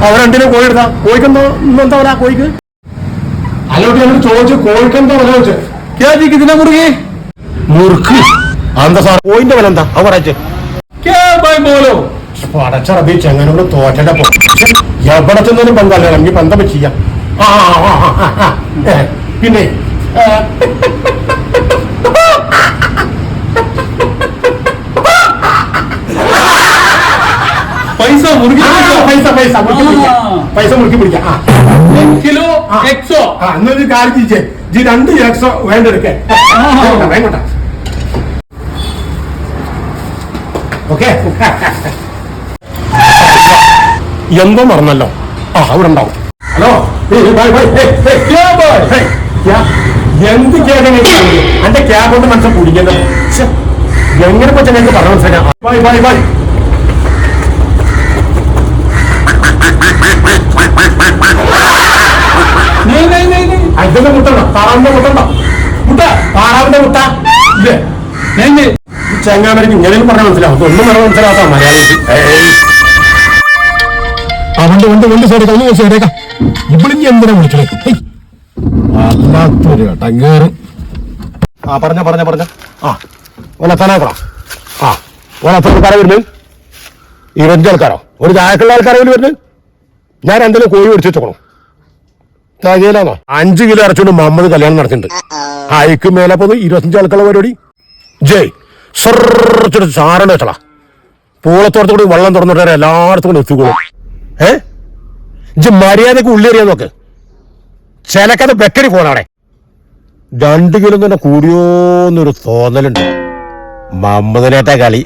അവരെന്തിനും കോഴി എടുക്കാം. കോഴിക്കെന്തോ ഇന്നെന്താ പറയാ കോഴിക്ക്? അല്ലോട്ട് ഞങ്ങൾ ചോദിച്ചു കോഴിക്കെന്തോ വില ചോദിച്ചു. ഇതിനെ മുറുകി മുറുക്ക് എന്താ സാർ കോഴിന്റെ വില എന്താ അവ പറയച്ചേ അടച്ചറബി ചെങ്ങനോട് തോറ്റന്റെ എവിടെ ചെന്നാലും ബന്ധമല്ലേ നമുക്ക് ബന്ധം ചെയ്യാം. പിന്നെ പൈസ മുറുക്കി പിടിക്കാം. കിലോ എക്സോ എന്നൊരു കാര്യം ചെയ്യിച്ചേ. ജി 2 എക്സോ വേണ്ടെടുക്കേ വേണ്ട. ഓക്കെ എന്തോ മറന്നല്ലോ. അവിടെ ഉണ്ടാവും. ഹലോ എന്ത് കേട്ടോ എന്റെ ക്യാബ് കൊണ്ട് മനസ്സിൽ കുടിക്കുന്നത് എങ്ങനെ പറ്റാൻ ഞങ്ങൾക്ക് പറഞ്ഞു മനസ്സിലാക്കാം. Bye bye bye. അതിന്റെ മുട്ടണ്ട താറാവിന്റെ മുട്ടണ്ട മുട്ട താറാവിന്റെ മുട്ട ഇല്ലേ ചെങ്ങാമരക്ക് ഇങ്ങനെയും പറഞ്ഞാൽ മനസ്സിലാവും. ഒന്നും പറഞ്ഞാൽ മനസ്സിലാവാത്ത മലയാളത്തിൽ അവന്റെ ചേട്ടേക്കാം ഇവിളിഞ്ഞ എന്തിനാ വിളിക്കണേ അല്ലാത്തൊരു ടങ്ങേറ്. പറഞ്ഞ ഓനെത്താനാക്കണോ? ഓനെത്ര ആൾക്കാരെ വരുന്നത്? 25 ആൾക്കാരോ? ഒരു ചായക്കുള്ള ആൾക്കാരെ വരുന്നത്? ഞാൻ എന്തെങ്കിലും കോഴി മേടിച്ചു വെച്ചോക്കണം. തകയിലാണോ 5 കിലോ ഇറച്ചുകൊണ്ട് മമ്മത് കല്യാണം നടത്തിയിട്ടുണ്ട്. അയക്ക് മേലെ പോന്ന് 25 ആൾക്കുള്ള പരിപാടി. ജയ് സർച്ചൊരു സാറണ വെച്ചളാ പൂളത്തോടത്തു കൂടി വെള്ളം തുറന്നിട്ട് എല്ലായിടത്തും കൂടെ എത്തിക്കോളും. മര്യാദക്ക് ഉള്ളിറിയാൻ നോക്ക്. ചിലക്കത് ബെക്കരി പോണാടെ 2 കിലോ തന്നെ കൂടിയോന്നൊരു തോന്നലുണ്ട്. മമ്മതിനേറ്റ കളി